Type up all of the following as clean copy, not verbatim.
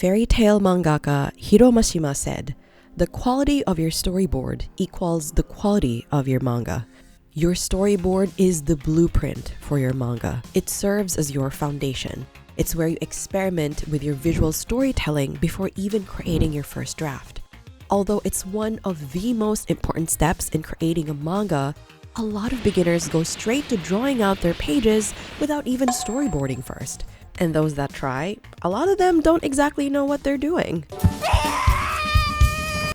Fairy tale mangaka Hiromashima said, "The quality of your storyboard equals the quality of your manga." Your storyboard is the blueprint for your manga. It serves as your foundation. It's where you experiment with your visual storytelling before even creating your first draft. Although it's one of the most important steps in creating a manga, a lot of beginners go straight to drawing out their pages without even storyboarding first. And those that try, a lot of them don't exactly know what they're doing.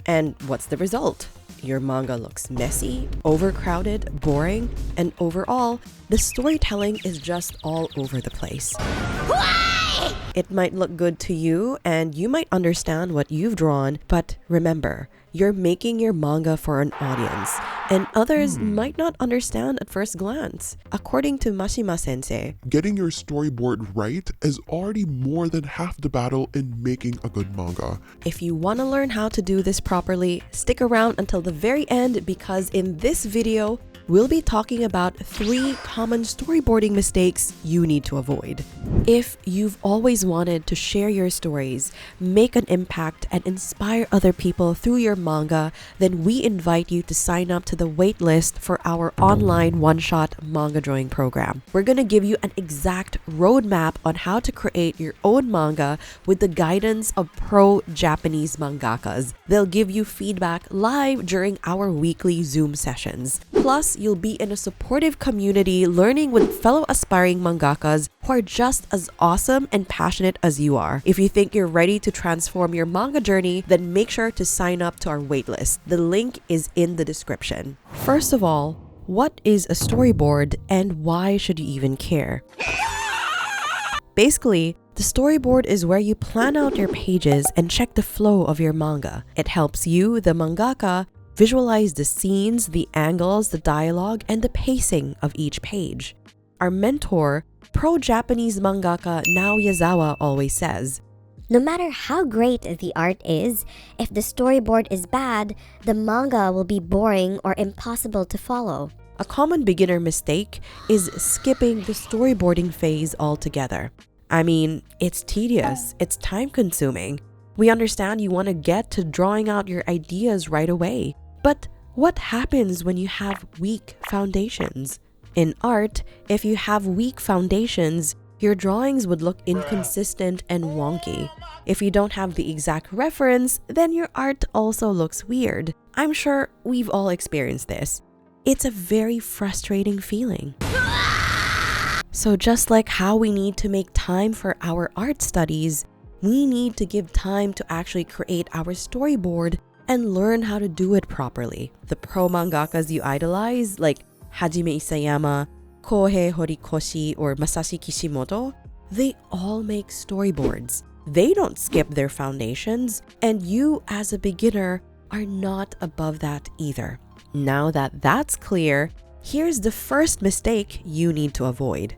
And what's the result? Your manga looks messy, overcrowded, boring, and overall, the storytelling is just all over the place. It might look good to you and you might understand what you've drawn, but remember, you're making your manga for an audience, and others might not understand at first glance. According to Mashima sensei, getting your storyboard right is already more than half the battle in making a good manga. If you want to learn how to do this properly, stick around until the very end, because in this video, we'll be talking about 3 common storyboarding mistakes you need to avoid. If you've always wanted to share your stories, make an impact, and inspire other people through your manga, then we invite you to sign up to the waitlist for our online one-shot manga drawing program. We're going to give you an exact roadmap on how to create your own manga with the guidance of pro Japanese mangakas. They'll give you feedback live during our weekly Zoom sessions. Plus, you'll be in a supportive community learning with fellow aspiring mangakas who are just as awesome and passionate as you are. If you think you're ready to transform your manga journey, then make sure to sign up to our waitlist. The link is in the description. First of all, what is a storyboard and why should you even care? Basically, the storyboard is where you plan out your pages and check the flow of your manga. It helps you, the mangaka, visualize the scenes, the angles, the dialogue, and the pacing of each page. Our mentor, pro-Japanese mangaka Naoya Yazawa, always says, "No matter how great the art is, if the storyboard is bad, the manga will be boring or impossible to follow." A common beginner mistake is skipping the storyboarding phase altogether. I mean, it's tedious, it's time-consuming. We understand you want to get to drawing out your ideas right away. But what happens when you have weak foundations? In art, if you have weak foundations, your drawings would look inconsistent and wonky. If you don't have the exact reference, then your art also looks weird. I'm sure we've all experienced this. It's a very frustrating feeling. So just like how we need to make time for our art studies, we need to give time to actually create our storyboard and learn how to do it properly. The pro mangakas you idolize, like Hajime Isayama, Kohei Horikoshi, or Masashi Kishimoto, they all make storyboards. They don't skip their foundations, and you as a beginner are not above that either. Now that that's clear, here's the first mistake you need to avoid.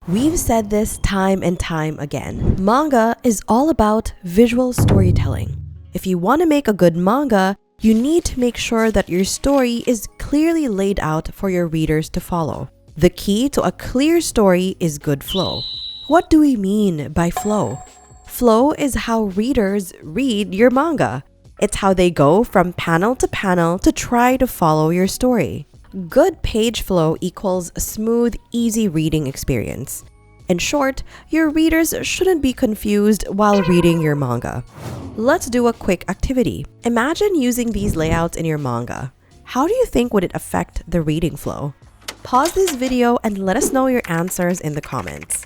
We've said this time and time again. Manga is all about visual storytelling. If you want to make a good manga, you need to make sure that your story is clearly laid out for your readers to follow. The key to a clear story is good flow. What do we mean by flow? Flow is how readers read your manga. It's how they go from panel to panel to try to follow your story. Good page flow equals a smooth, easy reading experience. In short, your readers shouldn't be confused while reading your manga. Let's do a quick activity. Imagine using these layouts in your manga. How do you think would it affect the reading flow? Pause this video and let us know your answers in the comments.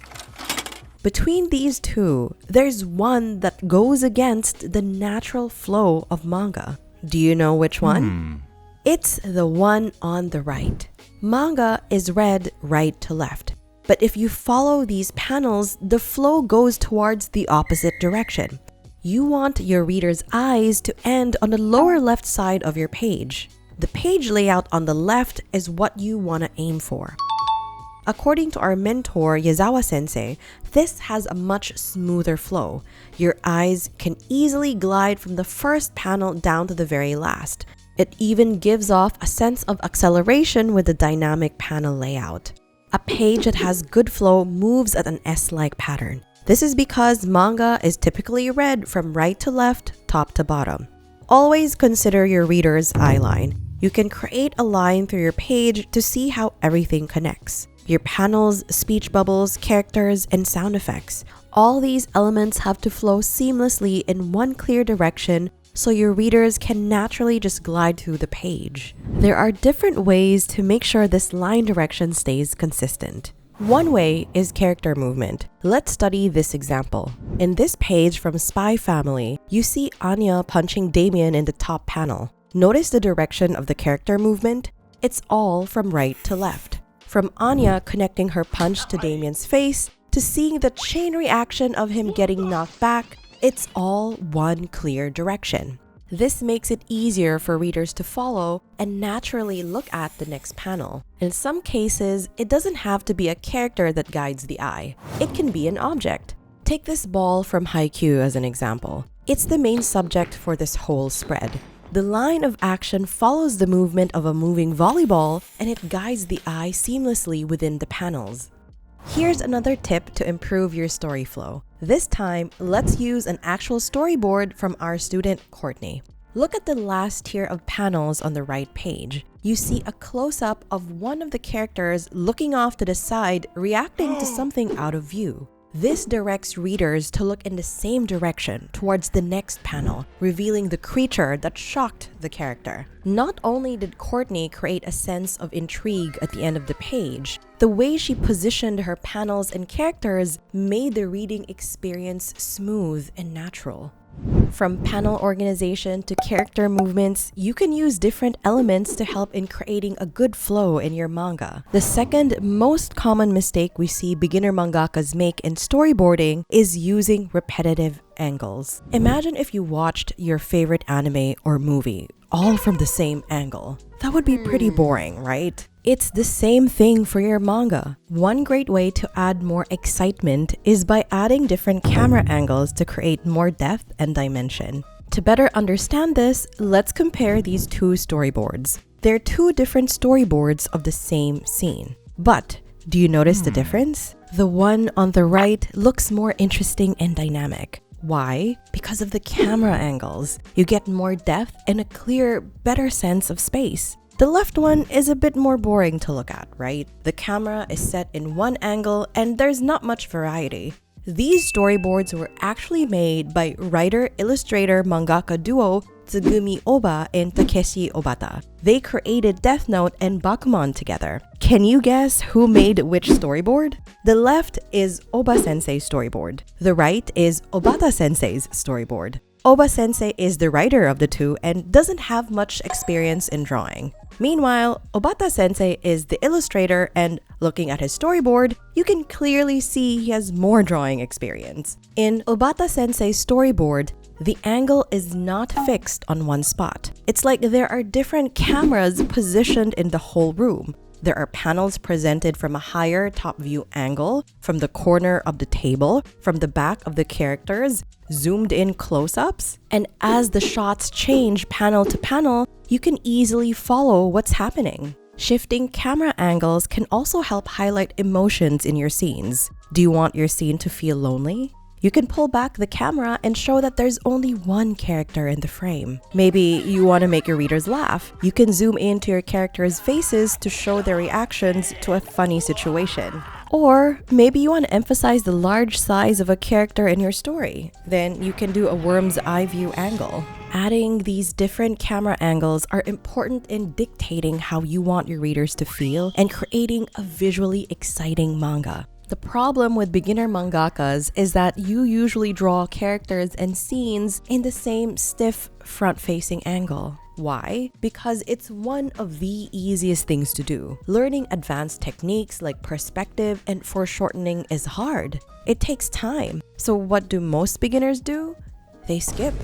Between these two, there's one that goes against the natural flow of manga. Do you know which one? It's the one on the right. Manga is read right to left. But if you follow these panels, the flow goes towards the opposite direction. You want your reader's eyes to end on the lower left side of your page. The page layout on the left is what you want to aim for. According to our mentor, Yazawa sensei, this has a much smoother flow. Your eyes can easily glide from the first panel down to the very last. It even gives off a sense of acceleration with the dynamic panel layout. A page that has good flow moves at an S-like pattern. This is because manga is typically read from right to left, top to bottom. Always consider your reader's eye line. You can create a line through your page to see how everything connects. Your panels, speech bubbles, characters, and sound effects. All these elements have to flow seamlessly in one clear direction so your readers can naturally just glide through the page. There are different ways to make sure this line direction stays consistent. One way is character movement. Let's study this example. In this page from Spy Family, you see Anya punching Damien in the top panel. Notice the direction of the character movement? It's all from right to left. From Anya connecting her punch to Damien's face, to seeing the chain reaction of him getting knocked back, it's all one clear direction. This makes it easier for readers to follow and naturally look at the next panel. In some cases, it doesn't have to be a character that guides the eye. It can be an object. Take this ball from Haikyuu as an example. It's the main subject for this whole spread. The line of action follows the movement of a moving volleyball, and it guides the eye seamlessly within the panels. Here's another tip to improve your story flow. This time, let's use an actual storyboard from our student Courtney. Look at the last tier of panels on the right page. You see a close-up of one of the characters looking off to the side, reacting to something out of view. This directs readers to look in the same direction towards the next panel, revealing the creature that shocked the character. Not only did Courtney create a sense of intrigue at the end of the page, the way she positioned her panels and characters made the reading experience smooth and natural. From panel organization to character movements, you can use different elements to help in creating a good flow in your manga. The second most common mistake we see beginner mangakas make in storyboarding is using repetitive angles. Imagine if you watched your favorite anime or movie all from the same angle. That would be pretty boring, right? It's the same thing for your manga. One great way to add more excitement is by adding different camera angles to create more depth and dimension. To better understand this, let's compare these two storyboards. They're two different storyboards of the same scene. But do you notice the difference? The one on the right looks more interesting and dynamic. Why? Because of the camera angles. You get more depth and a clearer, better sense of space. The left one is a bit more boring to look at, right? The camera is set in one angle and there's not much variety. These storyboards were actually made by writer-illustrator-mangaka duo Tsugumi Oba and Takeshi Obata. They created Death Note and Bakuman together. Can you guess who made which storyboard? The left is Oba-sensei's storyboard. The right is Obata-sensei's storyboard. Oba-sensei is the writer of the two and doesn't have much experience in drawing. Meanwhile, Obata-sensei is the illustrator and, looking at his storyboard, you can clearly see he has more drawing experience. In Obata-sensei's storyboard, the angle is not fixed on one spot. It's like there are different cameras positioned in the whole room. There are panels presented from a higher top view angle, from the corner of the table, from the back of the characters, zoomed in close-ups. And as the shots change panel to panel, you can easily follow what's happening. Shifting camera angles can also help highlight emotions in your scenes. Do you want your scene to feel lonely? You can pull back the camera and show that there's only one character in the frame. Maybe you want to make your readers laugh. You can zoom into your characters' faces to show their reactions to a funny situation. Or maybe you want to emphasize the large size of a character in your story. Then you can do a worm's eye view angle. Adding these different camera angles are important in dictating how you want your readers to feel and creating a visually exciting manga. The problem with beginner mangakas is that you usually draw characters and scenes in the same stiff front-facing angle. Why? Because it's one of the easiest things to do. Learning advanced techniques like perspective and foreshortening is hard. It takes time. So what do most beginners do? They skip.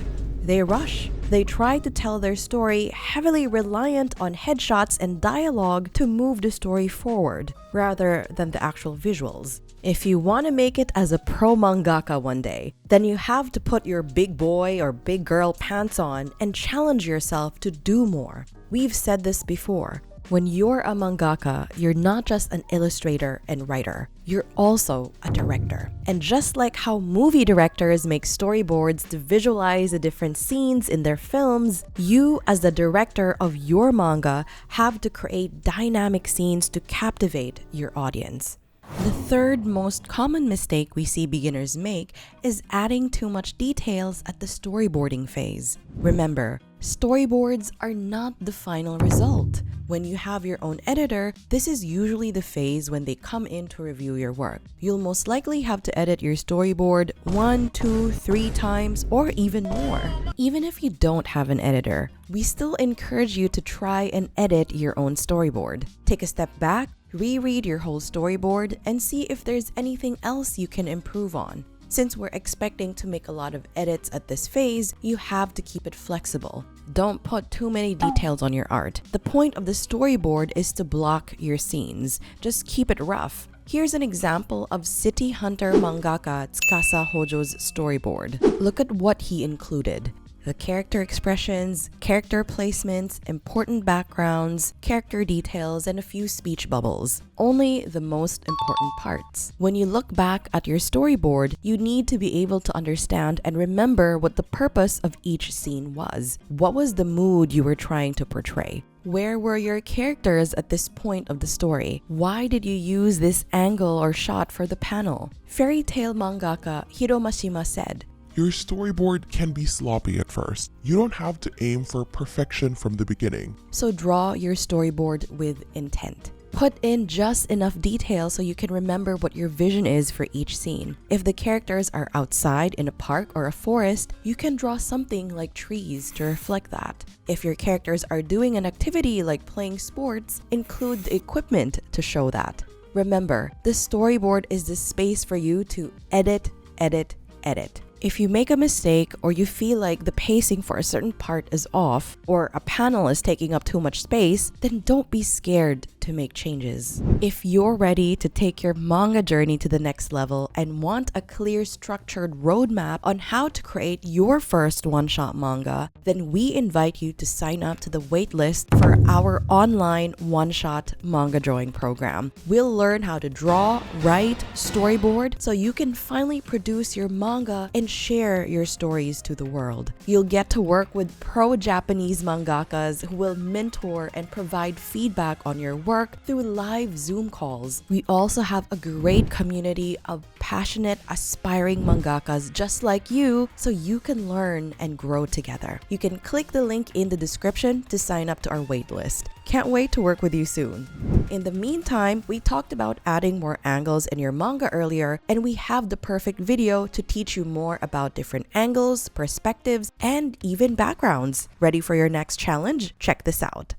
They rush. They try to tell their story heavily reliant on headshots and dialogue to move the story forward, rather than the actual visuals. If you want to make it as a pro mangaka one day, then you have to put your big boy or big girl pants on and challenge yourself to do more. We've said this before. When you're a mangaka, you're not just an illustrator and writer, you're also a director. And just like how movie directors make storyboards to visualize the different scenes in their films, you as the director of your manga have to create dynamic scenes to captivate your audience. The third most common mistake we see beginners make is adding too much details at the storyboarding phase. Remember, storyboards are not the final result. When you have your own editor, this is usually the phase when they come in to review your work. You'll most likely have to edit your storyboard 1, 2, 3 times, or even more. Even if you don't have an editor, we still encourage you to try and edit your own storyboard. Take a step back, reread your whole storyboard, and see if there's anything else you can improve on. Since we're expecting to make a lot of edits at this phase, you have to keep it flexible. Don't put too many details on your art. The point of the storyboard is to block your scenes. Just keep it rough. Here's an example of City Hunter mangaka Tsukasa Hojo's storyboard. Look at what he included. The character expressions, character placements, important backgrounds, character details, and a few speech bubbles. Only the most important parts. When you look back at your storyboard, you need to be able to understand and remember what the purpose of each scene was. What was the mood you were trying to portray? Where were your characters at this point of the story? Why did you use this angle or shot for the panel? Fairy tale mangaka Hiromashima said, Your storyboard can be sloppy at first. You don't have to aim for perfection from the beginning. So draw your storyboard with intent. Put in just enough detail so you can remember what your vision is for each scene. If the characters are outside in a park or a forest, you can draw something like trees to reflect that. If your characters are doing an activity like playing sports, include the equipment to show that. Remember, the storyboard is the space for you to edit, edit, edit. If you make a mistake or you feel like the pacing for a certain part is off or a panel is taking up too much space, then don't be scared to make changes. If you're ready to take your manga journey to the next level and want a clear, structured roadmap on how to create your first one-shot manga, then we invite you to sign up to the waitlist for our online one-shot manga drawing program. We'll learn how to draw, write, storyboard, so you can finally produce your manga and share your stories to the world. You'll get to work with pro-Japanese mangakas who will mentor and provide feedback on your work through live Zoom calls. We also have a great community of passionate, aspiring mangakas just like you, so you can learn and grow together. You can click the link in the description to sign up to our waitlist. Can't wait to work with you soon. In the meantime, we talked about adding more angles in your manga earlier, and we have the perfect video to teach you more about different angles, perspectives, and even backgrounds. Ready for your next challenge? Check this out.